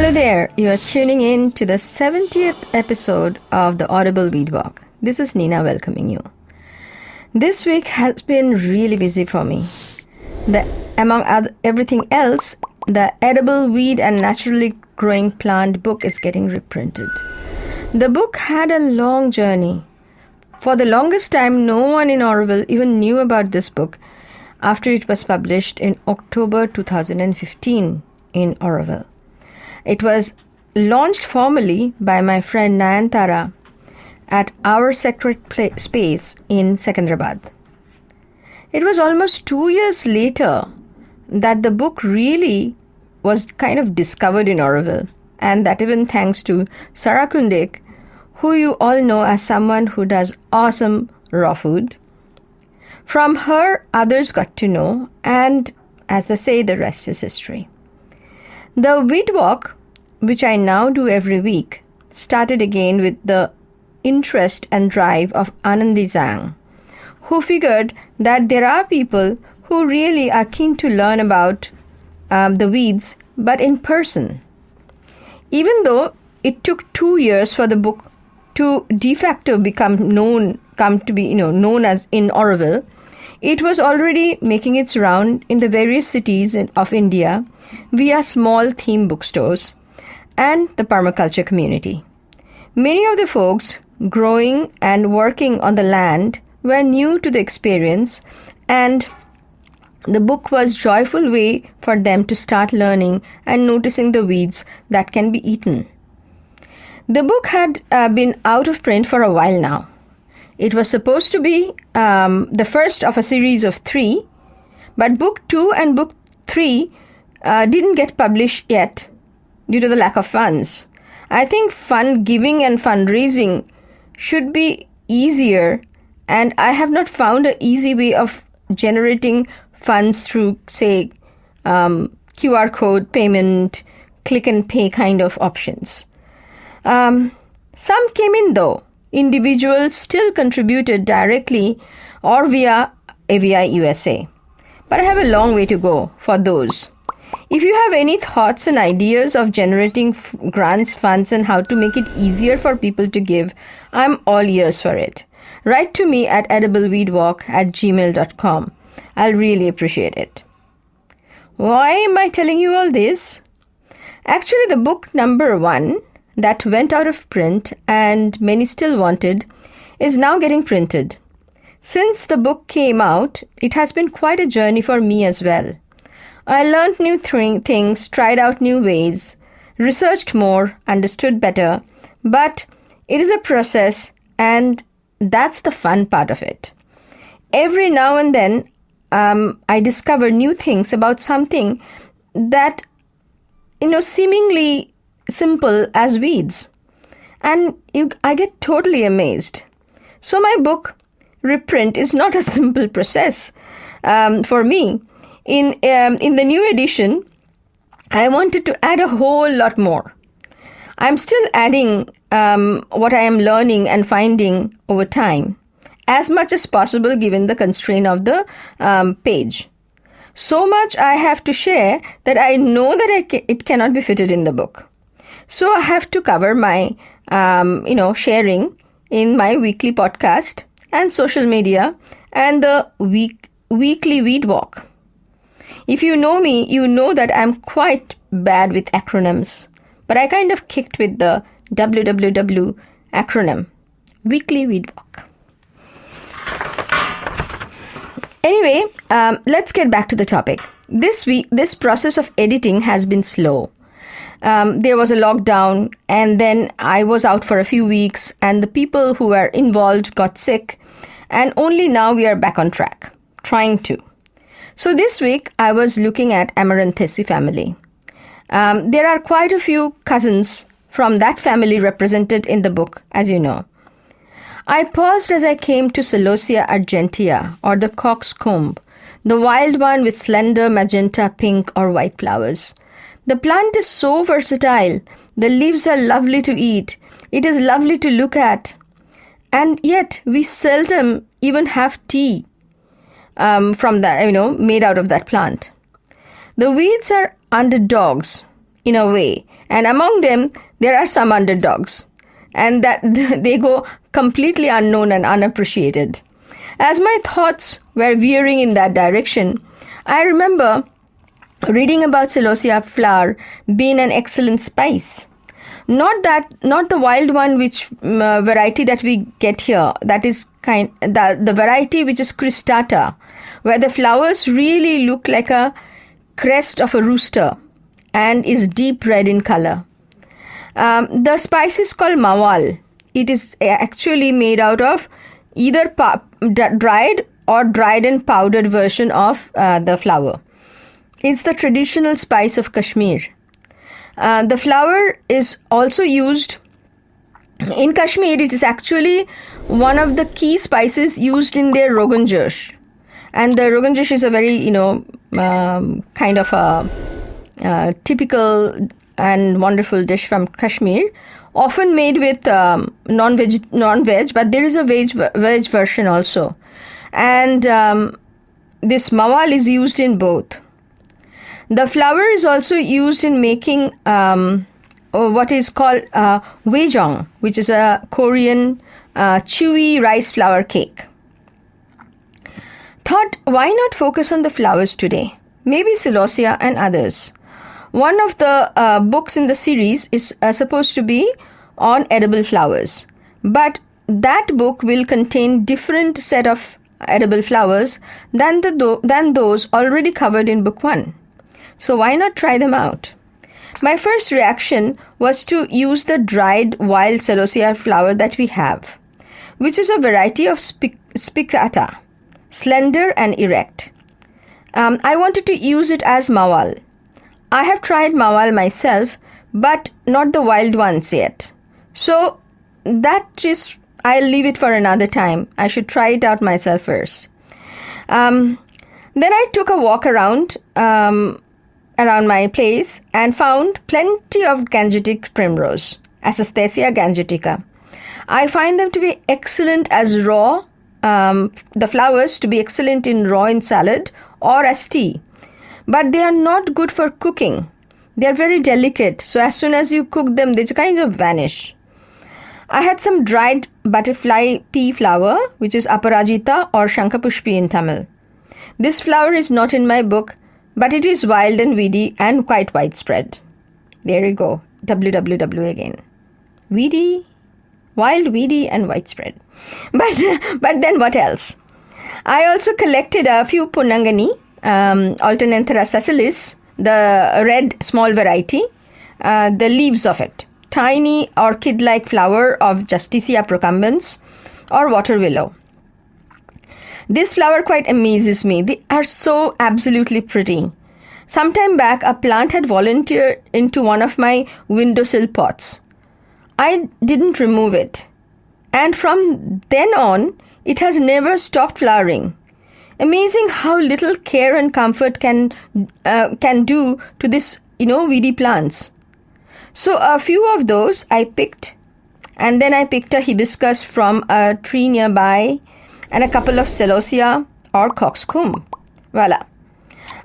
Hello there, you are tuning in to the 70th episode of the Audible Weed Walk. This is Nina welcoming you. This week has been really busy for me. Among everything else, the Edible Weed and Naturally Growing Plant book is getting reprinted. The book had a long journey. For the longest time, no one in Audible even knew about this book after it was published in October 2015 in Audible. It was launched formally by my friend Nayantara at Our Sacred Space in Secunderabad. It was almost 2 years later that the book really was kind of discovered in Audible, and that even thanks to Sarah Kundik, who you all know as someone who does awesome raw food. From her, others got to know, and as they say, the rest is history. The Weed Walk, which I now do every week, started again with the interest and drive of Anandi Zhang, who figured that there are people who really are keen to learn about the weeds, but in person. Even though it took 2 years for the book to de facto come to be known as in Audible, it was already making its round in the various cities of India via small theme bookstores and the permaculture community. Many of the folks growing and working on the land were new to the experience, and the book was a joyful way for them to start learning and noticing the weeds that can be eaten. The book had been out of print for a while now. It was supposed to be the first of a series of 3, but book 2 and book 3 didn't get published yet due to the lack of funds. I think fund giving and fundraising should be easier, and I have not found an easy way of generating funds through, say, QR code payment, click and pay kind of options. Some came in though. Individuals still contributed directly or via AVI USA. But I have a long way to go for those. If you have any thoughts and ideas of generating grants, funds, and how to make it easier for people to give, I'm all ears for it. Write to me at edibleweedwalk@gmail.com. I'll really appreciate it. Why am I telling you all this? Actually, the book number 1 that went out of print and many still wanted is now getting printed. Since the book came out, it has been quite a journey for me as well. I learned new things, tried out new ways, researched more, understood better, but it is a process, and that's the fun part of it. Every now and then, I discover new things about something that, seemingly simple as weeds. And I get totally amazed. So my book, Reprint, is not a simple process for me. In the new edition, I wanted to add a whole lot more. I'm still adding what I am learning and finding over time, as much as possible given the constraint of the page. So much I have to share that I know that it cannot be fitted in the book. So I have to cover my, sharing in my weekly podcast and social media and the weekly Weed Walk. If you know me, you know that I'm quite bad with acronyms, but I kind of kicked with the WWW acronym, Weekly Weed Walk. Anyway, let's get back to the topic. This week, this process of editing has been slow. There was a lockdown, and then I was out for a few weeks, and the people who were involved got sick, and only now we are back on track, trying to. So this week, I was looking at Amaranthacea family. There are quite a few cousins from that family represented in the book, as you know. I paused as I came to Celosia argentea, or the coxcomb, the wild one with slender magenta, pink, or white flowers. The plant is so versatile. The leaves are lovely to eat. It is lovely to look at. And yet, we seldom even have tea from that, made out of that plant. The weeds are underdogs in a way. And among them, there are some underdogs. And that they go completely unknown and unappreciated. As my thoughts were veering in that direction, I remember reading about Celosia flower being an excellent spice. Not the wild one, which variety that we get here. That is the variety which is cristata, where the flowers really look like a crest of a rooster and is deep red in color. The spice is called mawal. It is actually made out of either dried and powdered version of the flower. It's the traditional spice of Kashmir. The flower is also used in Kashmir. It is actually one of the key spices used in their Rogan Josh. And the Rogan Josh is a very, kind of a typical and wonderful dish from Kashmir, often made with non-veg, but there is a veg version also. And this mawal is used in both. The flour is also used in making what is called wejong, which is a Korean chewy rice flour cake. Thought, why not focus on the flowers today? Maybe Celosia and others. One of the books in the series is supposed to be on edible flowers. But that book will contain different set of edible flowers than those already covered in book 1. So why not try them out? My first reaction was to use the dried wild Celosia flower that we have, which is a variety of spicata, slender and erect. I wanted to use it as mawal. I have tried mawal myself, but not the wild ones yet. So I'll leave it for another time. I should try it out myself first. Then I took a walk around my place and found plenty of gangetic primrose, Asastasia gangetica. I find them to be excellent as raw, the flowers to be excellent in raw in salad or as tea. But they are not good for cooking. They are very delicate, so as soon as you cook them, they kind of vanish. I had some dried butterfly pea flower, which is Aparajita or Shankapushpi in Tamil. This flower is not in my book, but it is wild and weedy and quite widespread. There you go, WWW again. Weedy, wild, weedy and widespread. But then what else? I also collected a few Punangani, Alternanthera sessilis, the red small variety, the leaves of it. Tiny orchid-like flower of Justicia procumbens or water willow. This flower quite amazes me. They are so absolutely pretty. Sometime back, a plant had volunteered into one of my windowsill pots. I didn't remove it. And from then on, it has never stopped flowering. Amazing how little care and comfort can do to this, weedy plants. So a few of those I picked, and then I picked a hibiscus from a tree nearby and a couple of celosia or coxcomb. Voila.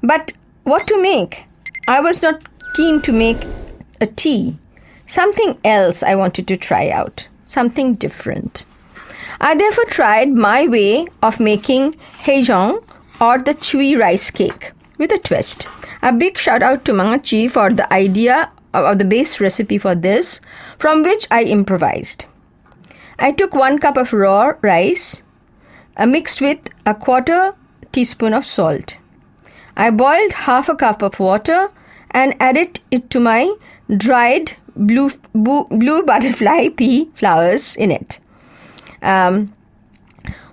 But what to make? I was not keen to make a tea. Something else I wanted to try out. Something different. I therefore tried my way of making haejong or the chewy rice cake with a twist. A big shout out to Mangachi for the idea of the base recipe for this, from which I improvised. I took 1 cup of raw rice, mixed with a 1/4 teaspoon of salt. I boiled 1/2 cup of water and added it to my dried blue butterfly pea flowers in it.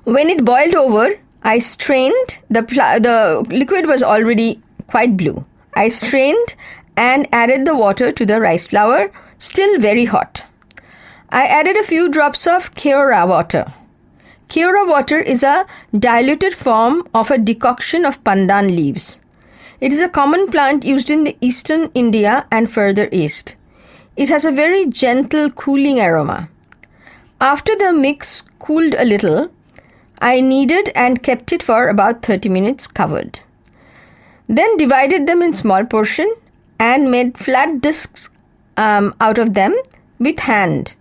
When it boiled over, I strained, the liquid was already quite blue. I strained and added the water to the rice flour, still very hot. I added a few drops of keora water. Keora water is a diluted form of a decoction of pandan leaves. It is a common plant used in the eastern India and further east. It has a very gentle cooling aroma. After the mix cooled a little, I kneaded and kept it for about 30 minutes covered. Then divided them in small portions and made flat discs out of them with hand,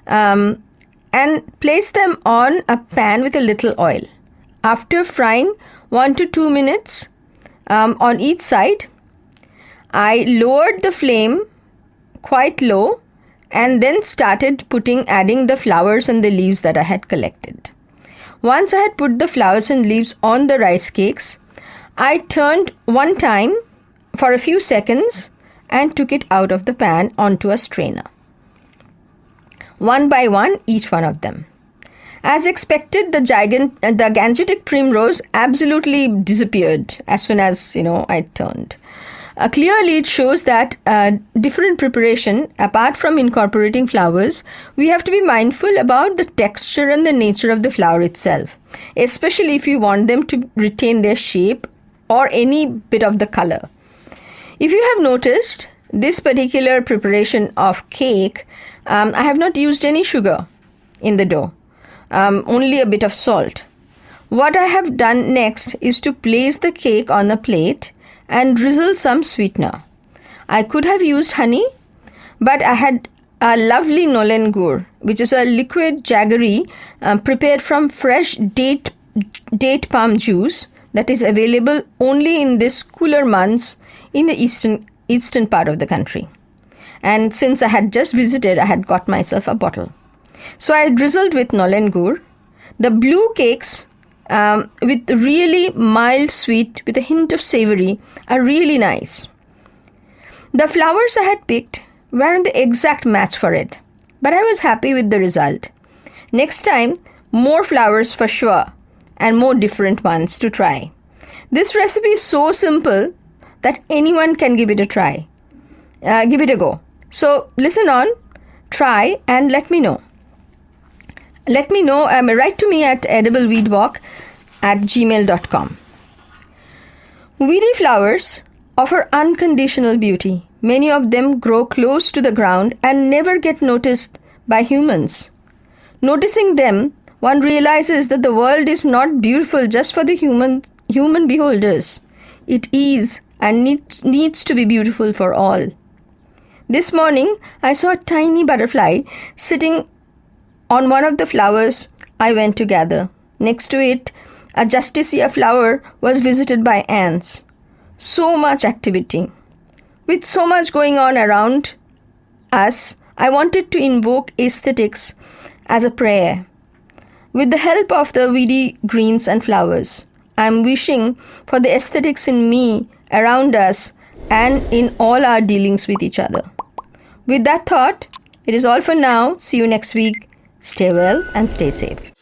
and placed them on a pan with a little oil. After frying 1 to 2 minutes on each side, I lowered the flame quite low and then started adding the flowers and the leaves that I had collected. Once I had put the flowers and leaves on the rice cakes, I turned one time for a few seconds and took it out of the pan onto a strainer. One by one, each one of them. As expected, the gangetic primrose absolutely disappeared as soon as, I turned. Clearly, it shows that different preparation, apart from incorporating flowers, we have to be mindful about the texture and the nature of the flower itself, especially if you want them to retain their shape or any bit of the color. If you have noticed, this particular preparation of cake, I have not used any sugar in the dough, only a bit of salt. What I have done next is to place the cake on a plate and drizzle some sweetener. I could have used honey, but I had a lovely Nolen Gur, which is a liquid jaggery prepared from fresh date palm juice that is available only in this cooler months in the eastern part of the country. And since I had just visited, I had got myself a bottle. So I drizzled with Nolen Gur. The blue cakes with really mild sweet with a hint of savory are really nice. The flowers I had picked weren't the exact match for it, but I was happy with the result. Next time, more flowers for sure, and more different ones to try. This recipe is so simple that anyone can give it a try. Give it a go. So listen on, try, and let me know. Let me know, write to me at edibleweedwalk@gmail.com. Weedy flowers offer unconditional beauty. Many of them grow close to the ground and never get noticed by humans. Noticing them, one realizes that the world is not beautiful just for the human beholders. It is and needs to be beautiful for all. This morning, I saw a tiny butterfly sitting on one of the flowers I went to gather. Next to it, a justicia flower was visited by ants. So much activity. With so much going on around us, I wanted to invoke aesthetics as a prayer. With the help of the weedy greens and flowers, I am wishing for the aesthetics in me, around us, and in all our dealings with each other. With that thought, it is all for now. See you next week. Stay well and stay safe.